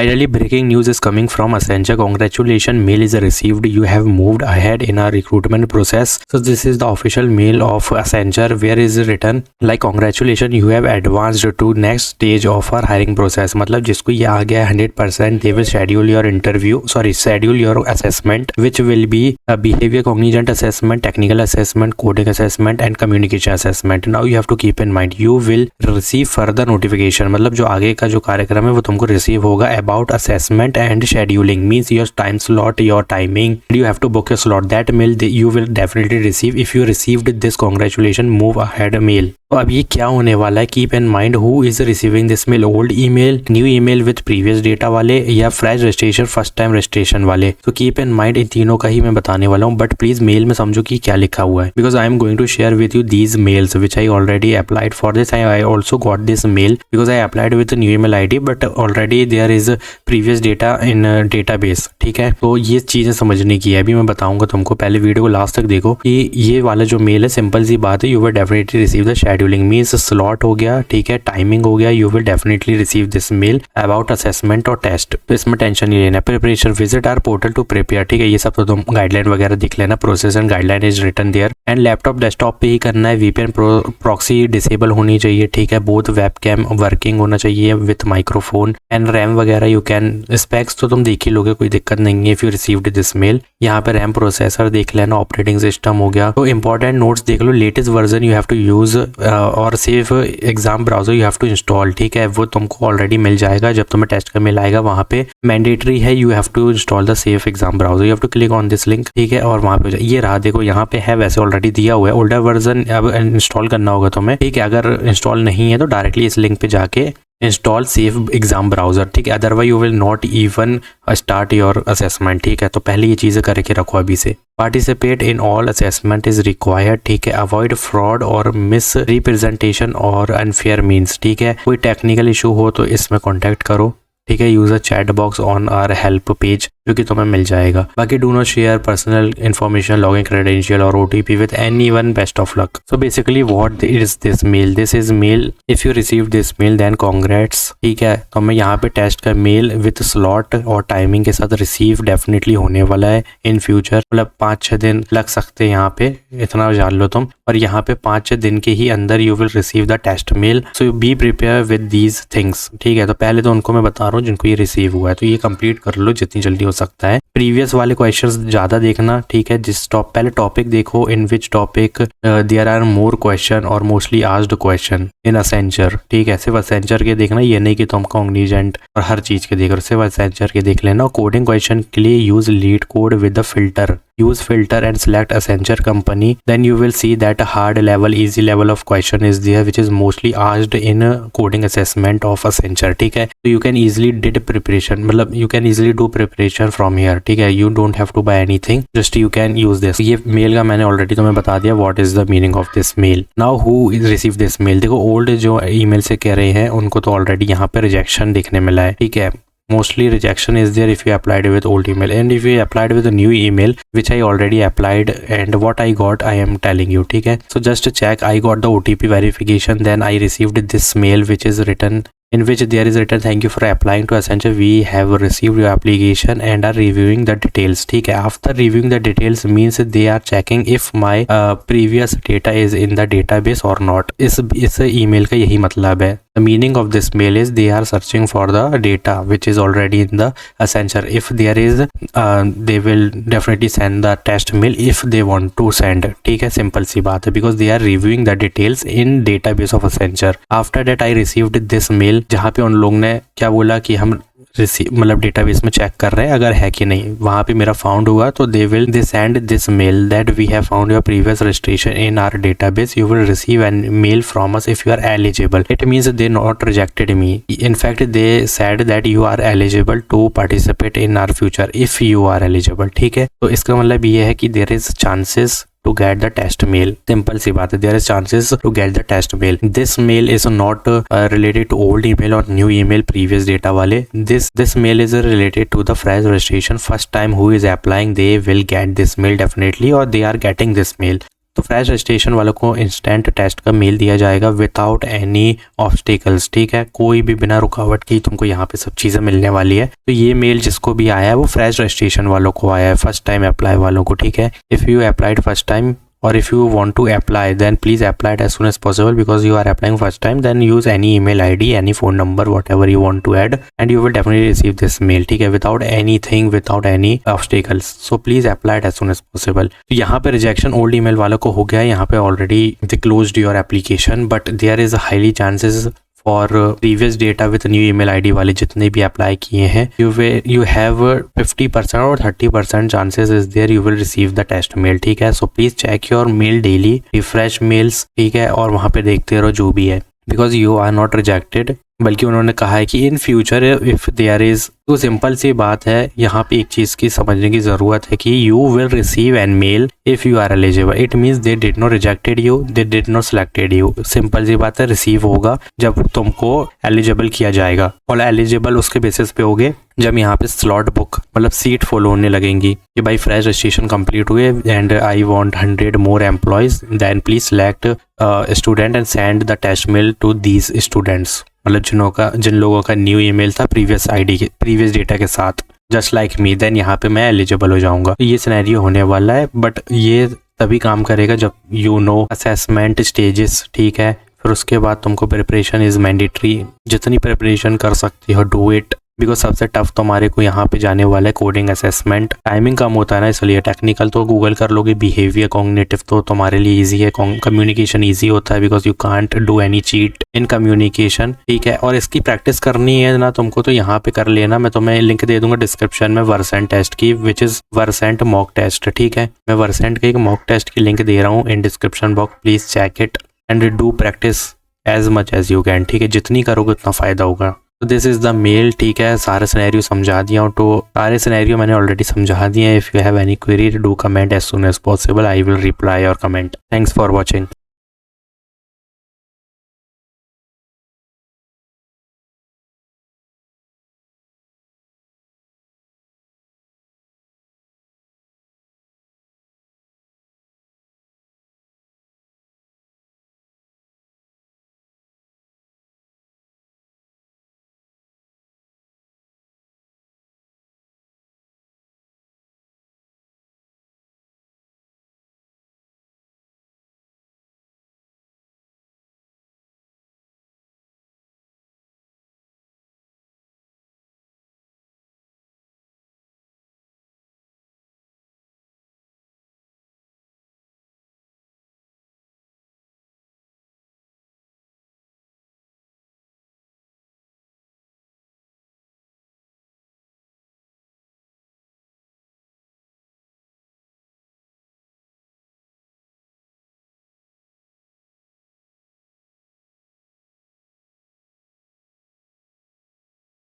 Finally, breaking news is coming from Accenture. Congratulations, mail is received. You have moved ahead in our recruitment process. So this is the official mail of Accenture where is written like congratulations, you have advanced to next stage of our hiring process. मतलब जिसको ये आ गया 100% they will schedule your interview, schedule your assessment which will be a behavior cognizant assessment, technical assessment, coding assessment and communication assessment. Now you have to keep in mind you will receive further notification. मतलब जो आगे का जो कार्यक्रम है वो तुमको receive होगा about assessment and scheduling, means your time slot, your timing, you have to book a slot. That mail you will definitely receive. If you received this congratulations move ahead mail. तो अब ये क्या होने वाला है, keep in mind who is receiving this mail, old email, new email with previous data वाले या fresh registration first time registration वाले. तो कीप इन माइंड इन तीनों का ही मैं बताने वाला हूँ, बट प्लीज मेल में समझो कि क्या लिखा हुआ है, because I am going to share with you these mails which I already applied for this. I also got this mail because I applied with new email ID but already there is previous data in database. ठीक है, तो ये चीजें समझने की है, अभी मैं बताऊंगा तुमको. पहले वीडियो को लास्ट तक देखो कि ये वाला जो मेल है सिंपल सी बात है, you will definitely receive the scheduling, means slot हो गया, ठीक है, टाइमिंग हो गया, you will definitely receive this mail about assessment और टेस्ट. तो इसमें टेंशन नहीं लेना. Preparation, visit our portal to prepare, ठीक है, ये सब तो तुम गाइडलाइन वगैरह देख लेना. Process and guideline is written there. And laptop desktop पे ही करना है. VPN प्रॉक्सी डिसेबल होनी चाहिए, ठीक है, बोथ वेबकैम वर्किंग होना चाहिए विथ माइक्रोफोन एंड रैम वगैरह. यू कैन स्पेक्स तो तुम देख ही लोगे, कोई दिक्कत नहीं है. If you received this mail, यहाँ पे रैम प्रोसेसर देख लेना, ऑपरेटिंग सिस्टम हो गया. तो इंपॉर्टेंट नोट्स देख लो. Latest version you have to use और safe exam browser you have to install, ठीक है, वो तुमको ऑलरेडी मिल जाएगा जब तुम्हें टेस्ट का मेल आएगा. वहाँ पे मैंडेटरी है, you have to install the safe exam browser. You have to click on this link, ठीक है, और वहाँ पे ये रहा, देखो यहाँ पे है, वैसे ऑलरेडी दिया हुआ है. ओल्डर वर्जन अब इंस्टॉल करना होगा तुम्हें, ठीक है. अगर इंस्टॉल नहीं है तो डायरेक्टली इस लिंक पे जाके इंस्टॉल सेफ एग्जाम ब्राउजर, ठीक है, otherwise you will not even start your assessment. ठीक है, तो पहले ये चीज़ें करके रखो अभी से. Participate in all assessment is required, ठीक है. अवॉइड फ्रॉड और मिस रिप्रेजेंटेशन और अनफेयर मीन्स, ठीक है. कोई टेक्निकल इशू हो तो इसमें कॉन्टैक्ट करो, ठीक है. Use a chat box on our help page जो कि तुम्हें मिल जाएगा. बाकी do not share personal information, login credential और OTP with anyone. Best of luck. So basically what is this mail, this is mail. If you receive this mail then congrats, ठीक है. तो मैं यहाँ पे टेस्ट का मेल विद स्लॉट और timing के साथ रिसीव डेफिनेटली होने वाला है इन फ्यूचर. मतलब 5-6 दिन लग सकते हैं यहाँ पे, इतना जान लो तुम. और यहाँ पे 5-6 दिन के ही अंदर you will receive the test mail. So be prepare with these things, ठीक है. तो पहले तो उनको मैं बता रहा हूँ जिनको ये रिसीव हुआ है, तो ये कंप्लीट कर लो जितनी जल्दी हो सकता है. प्रीवियस वाले क्वेश्चंस ज्यादा देखना, ठीक है. पहले टॉपिक देखो, in which topic there are more question और mostly asked question in Accenture, ठीक है. सिर्फ असेंचर के देखना, ये नहीं कि तुम कॉग्निजेंट और हर चीज के देख रहे हो, सिर्फ असेंचर के देख लेना. कोडिंग क्वेश्चन के लिए use leet code with the filter. Use filter and select Accenture company. Then you will see that a hard level, easy level of question is there, which is mostly asked in a coding assessment of Accenture. ठीक है, so you can easily did preparation, मतलब you can easily do preparation from here. ठीक है, you don't have to buy anything, just you can use this. ये mail का मैंने already तुम्हें बता दिया what is the meaning of this mail. Now who received this mail? देखो old जो ईमेल से कह रहे हैं उनको तो ऑलरेडी यहाँ पे रिजेक्शन देखने मिला है, ठीक है. Mostly rejection is there if you applied with old email, and if you applied with a new email which I already applied, and what I got I am telling you, ठीक है. So just to check, I got the OTP verification, then I received this mail which is written, in which there is written thank you for applying to Accenture, we have received your application and are reviewing the details. ठीक है, after reviewing the details means they are checking if my previous data is in the database or not. इस email का यही मतलब है. The meaning of this mail is they are searching for the data which is already in the Accenture. If there is they will definitely send the test mail if they want to send, ठीक है. Simple सी बात है, because they are reviewing the details in database of Accenture. After that I received this mail, जहाँ पे उन लोग ने क्या बोला कि हम मतलब डेटाबेस में चेक कर रहे हैं अगर है कि नहीं. वहाँ पे मेरा फाउंड हुआ तो they send this mail that we have found your previous registration in our database, you will receive an mail from us if you are eligible. It means they not rejected me. In fact they said that you are eligible to participate in our future if you are eligible, ठीक है. तो इसका मतलब ये है कि there is chances to get the test mail. सिंपल सी बात है, there is chances to get the test mail. This mail is not related to old email or new email previous data वाले. This mail is related to the fresh registration. First time who is applying they will get this mail definitely, or they are getting this mail. तो fresh registration वालों को instant test का mail दिया जाएगा without any obstacles, ठीक है, कोई भी बिना रुकावट की तुमको यहाँ पे सब चीज़ें मिलने वाली है। तो ये मेल जिसको भी आया है वो फ्रेश रजिस्ट्रेशन वालों को आया है, फर्स्ट टाइम अप्लाई वालों को, ठीक है। If you applied first time or if you want to apply, then please apply it as soon as possible because you are applying first time. Then use any email ID, any phone number, whatever you want to add, and you will definitely receive this mail, ठीक है, without anything, without any obstacles. So please apply it as soon as possible. तो यहाँ पे rejection old email वालों को हो गया है, यहाँ पे already they closed your application, but there is a highly chances for previous data with new email ID वाले जितने भी अप्लाई किए हैं, यू हैव 50% और 30% chances is there you will receive the test mail, ठीक है। So please check your mail daily, refresh mails, ठीक है, और वहाँ पे देखते रहो जो भी है, because you are not rejected. बल्कि उन्होंने कहा है कि in future if there is, तो सिंपल सी बात है, यहाँ पे एक चीज की समझने की जरूरत है कि you will receive an mail if you are eligible. It means they did not rejected you, they did not selected you. Simple सी बात है, रिसीव होगा जब तुमको एलिजिबल किया जाएगा, और एलिजिबल उसके बेसिस पे होगे जब यहाँ पे स्लॉट बुक मतलब सीट फुल होने लगेंगी कि भाई फ्रेश रजिस्ट्रेशन कंप्लीट हुए and I want 100 more employees, then please select student and send the test mail to these students. मतलब जिन लोगों का न्यू ईमेल था प्रीवियस आईडी के प्रीवियस डेटा के साथ, जस्ट लाइक मी, देन यहाँ पे मैं एलिजिबल हो जाऊंगा। तो ये सिनेरियो होने वाला है, बट ये तभी काम करेगा जब यू नो असेसमेंट स्टेजेस, ठीक है। फिर उसके बाद तुमको प्रिपरेशन इज मैंडेटरी, जितनी प्रिपरेशन कर सकती हो डू इट, बिकॉज सबसे टफ तुम्हारे को यहाँ पे जाने वाला है कोडिंग असेसमेंट। टाइमिंग कम होता है ना, इसलिए टेक्निकल तो गूगल कर लोगे, बिहेवियर कॉग्निटिव तो तुम्हारे लिए इजी है, कम्युनिकेशन इजी होता है because you can't do any cheat in communication, ठीक है। और इसकी प्रैक्टिस करनी है ना तुमको, तो यहाँ पे कर लेना, मैं तुम्हें लिंक दे दूंगा डिस्क्रिप्शन में वर्सेंट टेस्ट की, which is Versant mock test, ठीक है। मैं वर्सेंट के एक मॉक टेस्ट की लिंक दे रहा हूँ in description box, please check it and do practice as much as you can, ठीक है। जितनी करोगे उतना फायदा होगा। तो दिस इज द मेल, ठीक है। सारे सिनेरियो समझा दिया हूँ, तो सारे सिनेरियो मैंने ऑलरेडी समझा दिए हैं। If you have any query do comment as soon as possible, I will reply your comment. Thanks for watching.